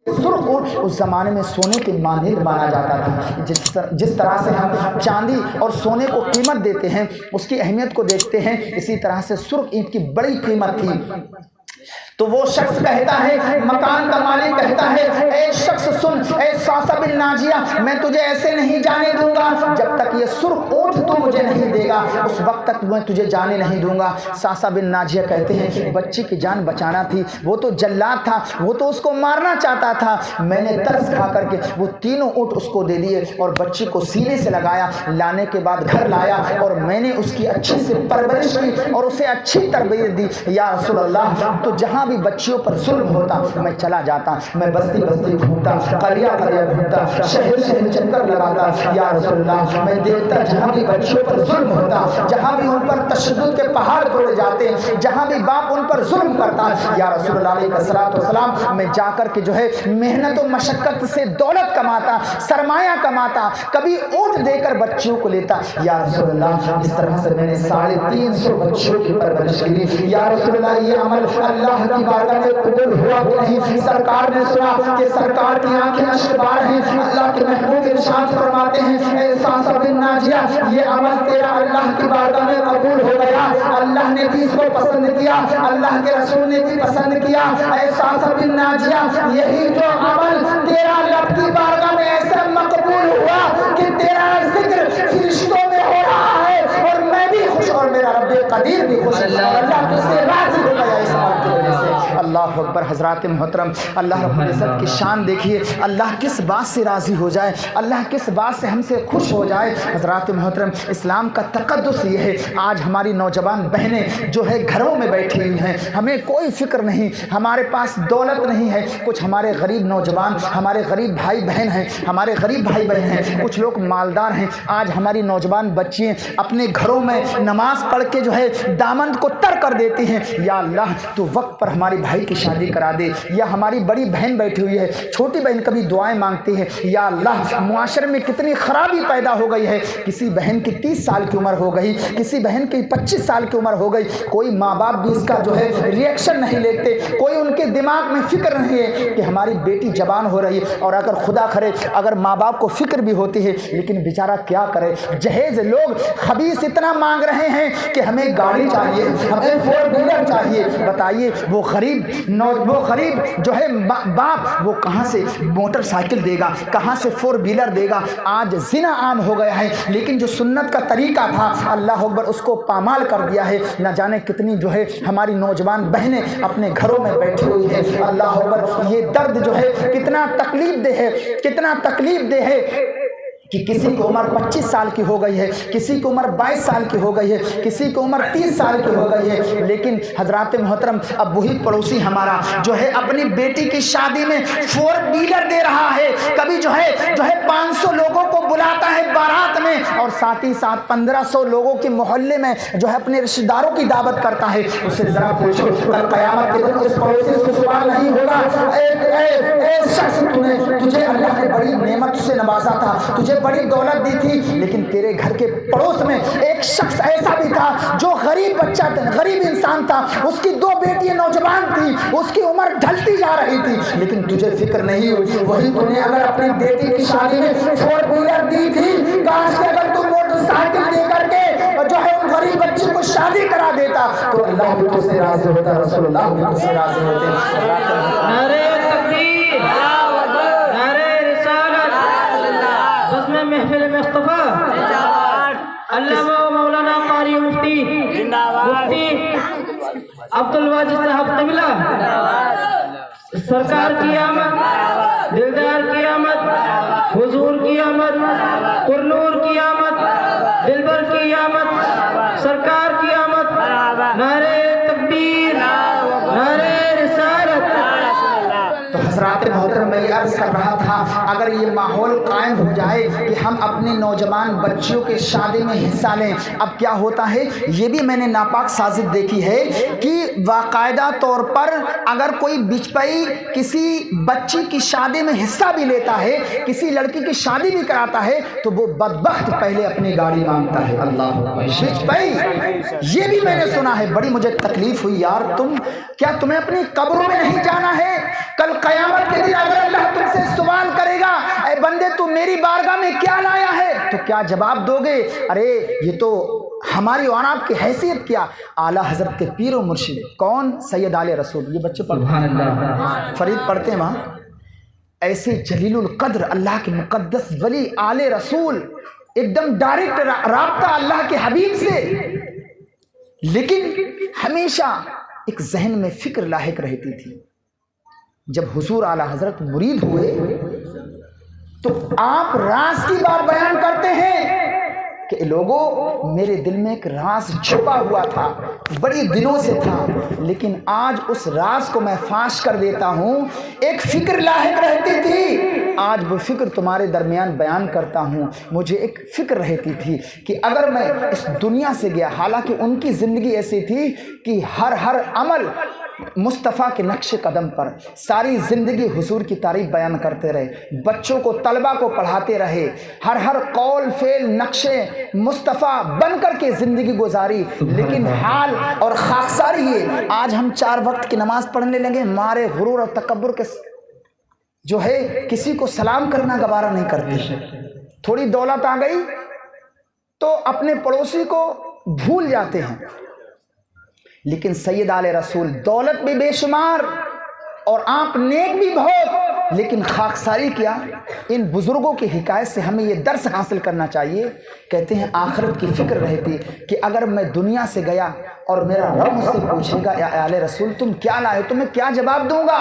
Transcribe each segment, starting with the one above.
سرخ اونٹ اس زمانے میں سونے کے مانند مانا جاتا تھا۔ جس طرح سے ہم چاندی اور سونے کو قیمت دیتے ہیں، اس کی اہمیت کو دیکھتے ہیں، اسی طرح سے سرخ اینٹ کی بڑی قیمت تھی۔ تو وہ شخص کہتا ہے، مکان کا مالک کہتا ہے، اے شخص سن، اے صعصع بن ناجیہ، میں تجھے ایسے نہیں جانے دوں گا جب تک یہ سرخ اونٹ تو مجھے نہیں دے گا، اس وقت تک میں تجھے جانے نہیں دوں گا۔ صعصع بن ناجیہ کہتے ہیں، بچے کی جان بچانا تھی، وہ تو جلاد تھا، وہ تو اس کو مارنا چاہتا تھا، میں نے ترس کھا کر کے وہ تینوں اونٹ اس کو دے دیے اور بچے کو سینے سے لگایا، لانے کے بعد گھر لایا اور میں نے اس کی اچھی سے پرورش کی اور اسے اچھی تربیت دی۔ یا رسول اللہ، تو جہاں بھی بچیوں پر ظلم ہوتا میں چلا جاتا، میں بستی بستی گھومتا، قریہ قریہ گھومتا، شہر شہر چکر لگاتا۔ یا رسول اللہ، میں دیکھتا جہاں بھی بچیوں پر ظلم ہوتا، جہاں بھی ان پر تشدد کے پہاڑ توڑے جاتے، جہاں بھی باپ ان پر ظلم کرتا، یا رسول اللہ علیہ الصلوۃ والسلام، میں جا کر کے جو ہے محنت و مشقت سے دولت کماتا، سرمایہ کماتا، کبھی اونٹ دے کر بچیوں کو لیتا۔ یا رسول اللہ، اس طرح سے میں نے 350 بچیوں کی پرورش کی۔ یا رسول اللہ، یہ عمل اللہ کی بارگاہ میں قبول ہوا کہ نہیں؟ سرکار نے سنا کہ سرکار کی آنکھیں اشک بار ہیں، اللہ کے محبوب ارشاد فرماتے ہیں، اے صعصع بن ناجیہ، یہ عمل تیرا اللہ کی بارگاہ میں قبول ہو گیا، اللہ نے بھی اس کو پسند کیا، اللہ کے رسول نے بھی پسند کیا۔ اے صعصع بن ناجیہ، یہی جو عمل تیرا رب کی بارگاہ میں ایسا مقبول ہوا کہ تیرا ذکر فرشتوں میں ہو رہا ہے اور میں بھی خوش اور میرا رب قدیر بھی خوش، اللہ تجھ سے راضی ہو گیا اس عمل کی وجہ سے۔ اللہ اکبر۔ حضرات محترم، اللہ رب العزت کی شان دیکھیے، اللہ کس بات سے راضی ہو جائے، اللہ کس بات سے ہم سے خوش ہو جائے۔ حضرات محترم، اسلام کا تقدس یہ ہے۔ آج ہماری نوجوان بہنیں جو ہے گھروں میں بیٹھی ہوئی ہیں، ہمیں کوئی فکر نہیں، ہمارے پاس دولت نہیں ہے، کچھ ہمارے غریب نوجوان، ہمارے غریب بھائی بہن ہیں، ہمارے غریب بھائی بہن ہیں، کچھ لوگ مالدار ہیں۔ آج ہماری نوجوان بچیاں اپنے گھروں میں نماز پڑھ کے جو ہے دامن کو تر کر دیتی ہیں۔ یا اللہ، تو وقت پر ہماری بھائی کی شادی کرا دے، یا ہماری بڑی بہن بیٹھی ہوئی ہے، چھوٹی بہن کبھی دعائیں مانگتی ہے۔ یا اللہ، معاشرے میں کتنی خرابی پیدا ہو گئی ہے، کسی بہن کی 30 سال کی عمر ہو گئی، کسی بہن کی 25 سال کی عمر ہو گئی، کوئی ماں باپ بھی اس کا جو ہے ریئیکشن نہیں لیتے، کوئی ان کے دماغ میں فکر نہیں ہے کہ ہماری بیٹی جوان ہو رہی ہے۔ اور اگر خدا کرے اگر ماں باپ کو فکر بھی ہوتی ہے، لیکن بیچارہ کیا کرے، جہیز لوگ خبیث اتنا مانگ رہے ہیں کہ ہمیں گاڑی چاہیے، ہمیں 4 ویلر چاہیے۔ بتائیے وہ غریب جو ہے باپ، وہ کہاں سے موٹر سائیکل دے گا، کہاں سے 4 ویلر دے گا؟ آج زنا عام ہو گیا ہے، لیکن جو سنت کا طریقہ تھا، اللہ اکبر، اس کو پامال کر دیا ہے۔ نہ جانے کتنی جو ہے ہماری نوجوان بہنیں اپنے گھروں میں بیٹھی ہوئی ہیں۔ اللہ اکبر، یہ درد جو ہے کتنا تکلیف دہ ہے، کتنا تکلیف دہ ہے کہ کسی کی عمر 25 سال کی ہو گئی ہے، کسی کی عمر 22 سال کی ہو گئی ہے، کسی کی عمر 30 سال کی ہو گئی ہے، لیکن حضرات محترم، اب وہی پڑوسی ہمارا جو ہے اپنی بیٹی کی شادی میں 4 ویلر دے رہا ہے، کبھی جو ہے 500 لوگوں کو بلاتا ہے بارات میں، اور ساتھ ہی ساتھ 1500 لوگوں کے محلے میں جو ہے اپنے رشتہ داروں کی دعوت کرتا ہے۔ اس سے ذرا پوچھو، کل قیامت کے دن اس پڑوسی سے سوال نہیں ہوگا، اے شخص، تجھے اللہ نے بڑی نعمت سے نوازا تھا، تجھے بڑی دولت دی تھی، لیکن تیرے گھر کے پڑوس میں ایک شخص ایسا بھی تھا جو غریب بچہ تھا، غریب انسان تھا، اس کی 2 بیٹیاں نوجوان تھی، اس کی عمر ڈھلتی جا رہی تھی، لیکن تجھے فکر نہیں ہوئی۔ وہی تو نے اگر اپنی بیٹی کی شادی میں 4 ویلر دی تھی، کاش کہ اگر تم موٹر سائیکل دے کر کے جو ہے ان غریب بچے کو شادی کرا دیتا تو اللہ بھی تجھ سے راضی ہوتا، رسول اللہ بھی تجھ سے راضی ہوتے۔ نعرہ تکبیر، نعرہ رسالت، بزم محفل مصطفیٰ، علامہ و مولانا قاری مفتی عبدالواجد صاحب قبلہ، سرکار کی آمد، دلدار کی آمد، حضور کی آمد، قرنور کی آمد، دلبر کی آمد، سرکار کی آمد، نعرہ تکبیر، نعرہ رسالت۔ تو حضرات محترم، میں یہ عرض کر رہا تھا، اگر یہ ماحول قائم ہو جائے کہ ہم اپنے نوجوان بچیوں کے شادی میں حصہ لیں، اب کیا ہوتا ہے، یہ بھی میں نے ناپاک سازش دیکھی ہے کہ باقاعدہ طور پر اگر کوئی بچپئی کسی بچی کی شادی میں حصہ بھی لیتا ہے، کسی لڑکی کی شادی بھی کراتا ہے، تو وہ بدبخت پہلے اپنی گاڑی مانگتا ہے۔ اللہ بچپئی، یہ بھی میں نے سنا ہے، بڑی مجھے تکلیف ہوئی۔ یار تمہیں اپنی قبروں میں نہیں جانا ہے؟ کل قیامت کے دن اگر اللہ کیا جواب دو گے؟ ارے یہ تو ہماری اور آپ کی حیثیت کیا؟ اعلیٰ حضرت کے پیر و مرشد کون؟ سید آل رسول. یہ بچے پڑھتے فرید پڑھتے ہیں وہاں. ایسے جلیل القدر اللہ کے مقدس ولی آل رسول، ایک دم ڈائریکٹ رابطہ اللہ کے حبیب سے، لیکن ہمیشہ ایک ذہن میں فکر لاحق رہتی تھی. جب حضور اعلیٰ حضرت مرید ہوئے تو آپ راز کی بات بیان کرتے ہیں کہ لوگوں میرے دل میں ایک راز چھپا ہوا تھا، بڑی دنوں سے تھا، لیکن آج اس راز کو میں فاش کر دیتا ہوں. ایک فکر لاحق رہتی تھی، آج وہ فکر تمہارے درمیان بیان کرتا ہوں. مجھے ایک فکر رہتی تھی کہ اگر میں اس دنیا سے گیا، حالانکہ ان کی زندگی ایسی تھی کہ ہر عمل مصطفیٰ کے نقش قدم پر، ساری زندگی حضور کی تعریف بیان کرتے رہے، بچوں کو طلبہ کو پڑھاتے رہے، ہر قول فعل نقش مصطفیٰ بن کر کے زندگی گزاری. لیکن حال اور خاکساری یہ، آج ہم 4 وقت کی نماز پڑھنے لگے، مارے غرور اور تکبر کے جو ہے کسی کو سلام کرنا گوارا نہیں کرتے. تھوڑی دولت آ گئی تو اپنے پڑوسی کو بھول جاتے ہیں. لیکن سید آل رسول دولت بھی بے شمار اور آپ نیک بھی بہت، لیکن خاکساری کیا؟ ان بزرگوں کی حکایت سے ہمیں یہ درس حاصل کرنا چاہیے. کہتے ہیں آخرت کی فکر رہتی کہ اگر میں دنیا سے گیا اور میرا رب مجھ سے پوچھے گا اے آل رسول تم کیا لائے ہو، تمہیں کیا جواب دوں گا؟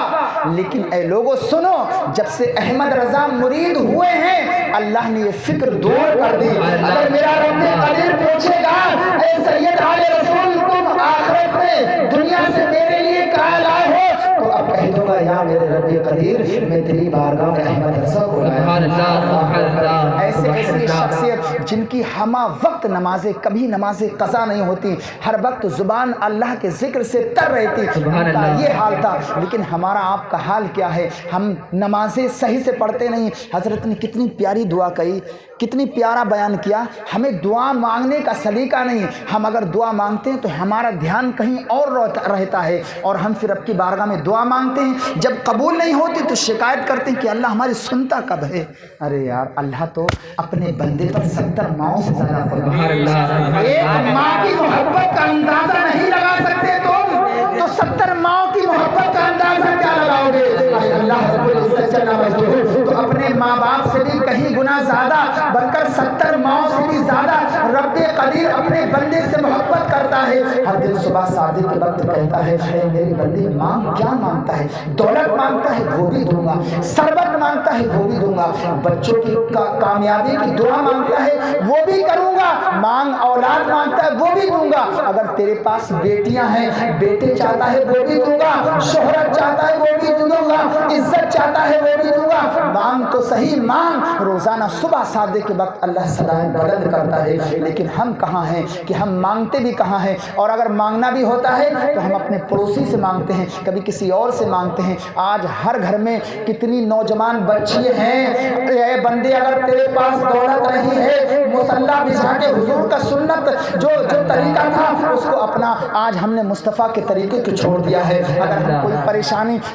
لیکن اے لوگوں سنو، جب سے احمد رضا مرید ہوئے ہیں اللہ نے یہ فکر دور کر دی. اگر میرا رب قدیر پوچھے گا اے سید آل رسول تم آخرت میں دنیا سے میرے لیے کیا لائے ہو، تو اب کہہ دوں گا یا میرے رب قدیر میں تیری بارگاہ میں احمد رضا کو لایا. ایسی شخصیت جن کی ہمہ وقت نمازیں، کبھی نمازیں قضا نہیں ہوتی، ہر وقت زبان اللہ کے ذکر سے تر رہتی، ان کا یہ حال تھا. لیکن ہمارا آپ کا حال کیا ہے؟ ہم نمازیں صحیح سے پڑھتے نہیں. حضرت نے کتنی پیاری دعا کہی، کتنی پیارا بیان کیا. ہمیں دعا مانگنے کا سلیقہ نہیں. ہم اگر دعا مانگتے ہیں تو ہمارا دھیان کہیں اور رہتا ہے، اور ہم پھر رب کی بارگاہ میں دعا مانگتے ہیں، جب قبول نہیں ہوتی تو شکایت کرتے ہیں کہ اللہ ہماری سنتا کب ہے. ارے یار اللہ تو اپنے بندے پر 70 ماؤں سے زیادہ ایک ماں کی محبت کا اندازہ نہیں لگا سکتے تم، تو 70 ماؤں کی محبت کا اندازہ کیا لگاؤ گے؟ اللہ رب العزت جل وجلہ تو اپنے ماں باپ سے بھی کہیں گنا زیادہ بڑھ کر 70 ماؤں سے بھی زیادہ رب قدیر اپنے بندے سے محبت کرتا ہے. ہر دن صبح صادق کے وقت کہتا ہے اے میری بندے مانگ کیا مانگتا ہے؟ دولت مانگتا ہے وہ بھی دوں گا، ثروت مانگتا ہے وہ بھی دوں گا، بچوں کی کامیابی کی دعا مانگتا ہے وہ بھی کروں گا، مانگ اولاد مانگتا ہے وہ بھی دوں گا. اگر تیرے پاس بیٹیاں ہیں، بیٹے چاہتا ہے وہ بھی دوں گا، شہرت چاہتا ہے وہ بھی دوں گا، عزت چاہتا ہے وہ بھی دوں گا. مانگ تو صحیح مانگ. روزانہ صبح صادق کے وقت اللہ صدائیں بلند کرتا ہے، لیکن ہم کہاں ہیں کہ ہم مانگتے بھی کہاں ہیں؟ اور اگر مانگنا بھی ہوتا ہے تو ہم اپنے پڑوسی سے مانگتے ہیں، کبھی کسی اور سے مانگتے ہیں. آج ہر گھر میں کتنی نوجوان بچیاں ہیں. اے بندے اگر تیرے پاس دولت نہیں ہے، مصلی بچھا کے حضور کا سنت جو طریقہ تھا اس کو اپنا، آج ہم نے مصطفیٰ کے طریقے کو چھوڑ دیا ہے.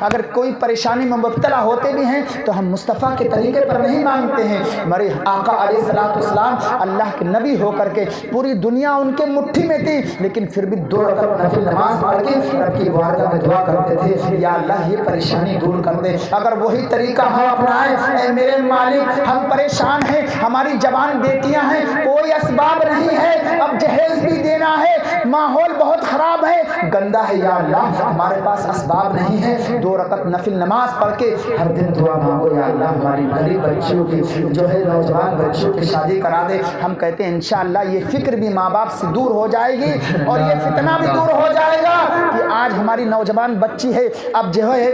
اگر کوئی پریشانی میں مبتلا ہوتے بھی ہیں تو ہم مصطفیٰ کے طریقے پر نہیں مانگتے ہیں. ہمارے آقا علیہ الصلوۃ والسلام اللہ کے نبی ہو کر کے پوری دنیا ان کے مٹھی میں تھی، لیکن پھر بھی 2 رکعت نفل نماز پڑھ کے رب کی بارگاہ میں دعا کرتے تھے یا اللہ یہ پریشانی دور کر دے. اگر وہی طریقہ ہم اپنائیں، اے میرے مالک ہم پریشان ہیں، ہماری جوان بیٹیاں ہیں، کوئی اسباب نہیں ہے، اب جہیز بھی دینا ہے، ماحول بہت خراب ہے، گندا ہے، یا اللہ ہمارے پاس اسباب نہیں ہے، 2 رکعت نفل نماز پڑھ کے ہر دن دعا مانگو یا اللہ ہماری غریب بچیوں کی جو ہے نوجوان بچیوں کی شادی کرا دے. ہم کہتے ہیں انشاءاللہ یہ فکر بھی ماں باپ سے دور ہو جائے گی اور یہ فتنہ بھی دور ہو جائے گا کہ آج ہماری نوجوان بچی ہے، اب جو ہے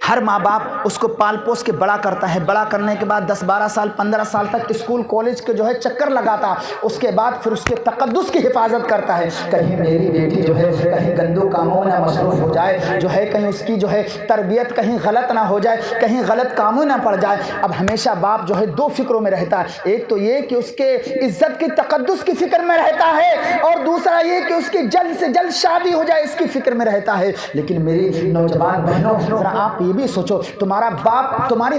ہر ماں باپ اس کو پال پوس کے بڑا کرتا ہے، بڑا کرنے کے بعد 10-12 سال 15 سال تک اسکول کالج کے جو ہے چکر لگاتا، اس کے بعد پھر اس کے تقدس کی حفاظت کرتا ہے. کہیں میری بیٹی جو ہے کہیں گندو کاموں میں نہ مصروف ہو جائے، جو ہے کہیں اس کی جو ہے تربیت کہیں غلط نہ ہو جائے، کہیں غلط کاموں نہ پڑ جائے. اب ہمیشہ باپ جو ہے 2 فکروں میں رہتا ہے، ایک تو یہ کہ اس کے عزت کی تقدس کی فکر میں رہتا ہے، اور دوسرا یہ کہ اس کی جلد سے جلد شادی ہو جائے اس کی فکر میں رہتا ہے. لیکن میری نوجوان بہنوں ذرا آپ یہ بھی سوچو، تمہارا باپ تمہاری